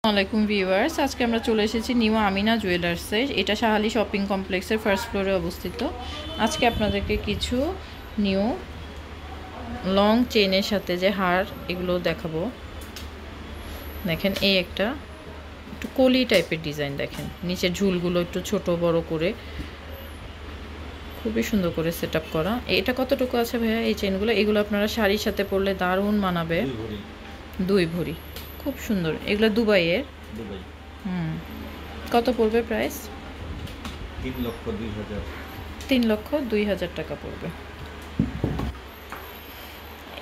আসসালামাইকুম ভিউয়ার্স, আজকে আমরা চলে এসেছি নিউ আমিনা জুয়েলার্সে। এটা শাহালি শপিং কমপ্লেক্সের ফার্স্ট ফ্লোরে অবস্থিত। আজকে আপনাদেরকে কিছু নিউ লং চেনের সাথে যে হার এগুলো দেখাবো। দেখেন এই একটা একটু কলি টাইপের ডিজাইন, দেখেন নিচের ঝুলগুলো একটু ছোট বড় করে খুবই সুন্দর করে সেট আপ করা। এটা কতটুকু আছে ভাইয়া এই চেনগুলো? এগুলো আপনারা শাড়ির সাথে পরলে দারুণ মানাবে। 2 ভরি, খুব সুন্দর। এগুলো দুবাইয়ের। কত পড়বে প্রাইস? 3,02,000 টাকা পড়বে।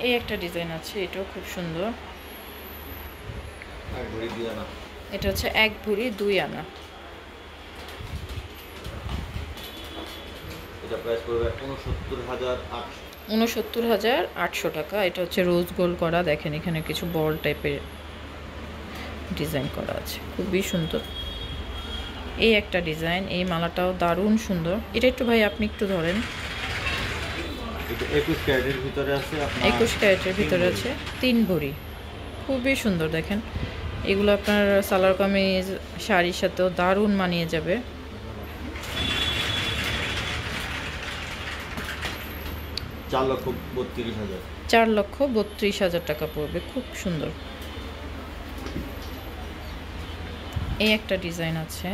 এই একটা ডিজাইন আছে, এটাও খুব সুন্দর। এটা হচ্ছে 1 ভরি 2 আনা। এটা প্রাইস পড়বে 69,800 টাকা। এটা হচ্ছে রোজ গোল্ড করা, দেখেন এখানে কিছু বল টাইপের ডিজাইন করা আছে, খুবই সুন্দর। এই একটা ডিজাইন, এই মালাটাও দারুণ সুন্দর। এটা একটু ভাই আপনি একটু ধরেন। এটা 21 ক্যারেটের ভিতরে আছে, 21 ক্যারেটের ভিতরে আছে, 3 ভরি, খুবই সুন্দর। দেখেন এগুলো আপনার সালোয়ার কামিজ শাড়ির সাথেও দারুণ মানিয়ে যাবে। 4,32,000 টাকা পড়বে, খুব সুন্দর। এই একটা ডিজাইন আছে,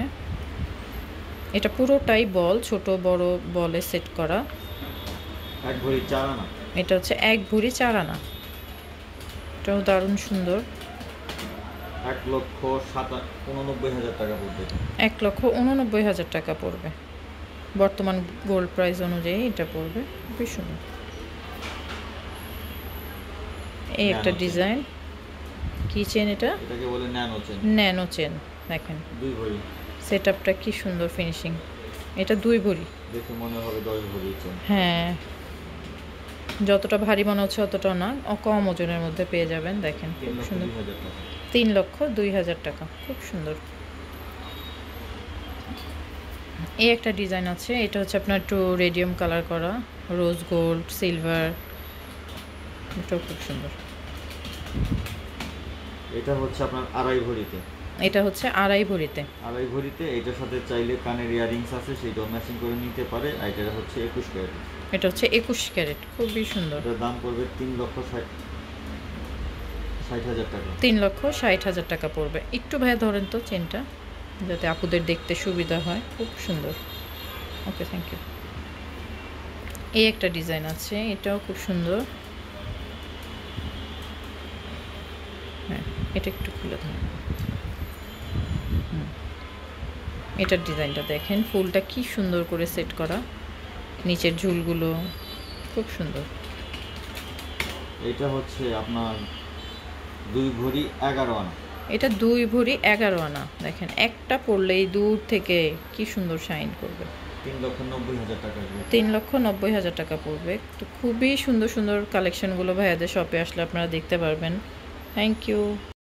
এটা পুরোটাই বল, ছোট বড় বলে সেট করা। 1 ভরি 4 আনা। এটা হচ্ছে 1 ভরি 4 আনা। এটাও দারুণ সুন্দর। 1,89,000 টাকা পড়বে। 1,89,000 টাকা পড়বে বর্তমান গোল্ড প্রাইস অনুযায়ী। এটা পড়বে, খুবই সুন্দর। এই একটা ডিজাইন, কি চেন এটা? এটাকে বলে ন্যানো চেন। ন্যানো চেন, দেখেন 2 ভরি। সেটআপটা কি সুন্দর ফিনিশিং। এটা 2 ভরি, দেখে মনে হবে 10 ভরি চেন। হ্যাঁ, যতটা ভারী মনে হচ্ছে অতটাও না, কম ওজনের মধ্যে পেয়ে যাবেন। দেখেন খুব সুন্দর, 3,02,000 টাকা, খুব সুন্দর। এই একটা ডিজাইন আছে, এটা হচ্ছে আপনার একটু রেডিয়াম কালার করা, রোজ গোল্ড সিলভার, এটাও খুব সুন্দর। এটা হচ্ছে আপনার 2.5 ভরিতে। এটা হচ্ছে 2.5 ভরিতে। 2.5 ভরিতে এটার সাথে চাইলে কানের ইয়ারিংস আছে, সেইটাও ম্যাচিং করে নিতে পারে। আর এটা হচ্ছে 21 ক্যারেট। এটা হচ্ছে 21 ক্যারেট, খুবই সুন্দর। এটার দাম পড়বে 3,60,000 টাকা। 3,60,000 টাকা পড়বে। একটু ভাইয়া ধরেন তো চেনটা, যাতে আপুদের দেখতে সুবিধা হয়। খুব সুন্দর। ওকে, থ্যাংক ইউ। এই একটা ডিজাইন আছে, এটাও খুব সুন্দর। হ্যাঁ, এটা একটু খুলে ধরেন। এটার ডিজাইনটা দেখেন, ফুলটা কি সুন্দর করে সেট করা, নিচের ঝুলগুলো খুব সুন্দর। এটা হচ্ছে আপনার 2 ভরি 11 আনা। এটা 2 ভরি 11 আনা। দেখেন একটা পরলেই দূর থেকে কি সুন্দর শাইন করবে। 3,90,000 টাকা। 3,90,000 টাকা পড়বে। তো খুবই সুন্দর সুন্দর কালেকশনগুলো ভাইয়াদের শপে আসলে আপনারা দেখতে পারবেন। Thank you.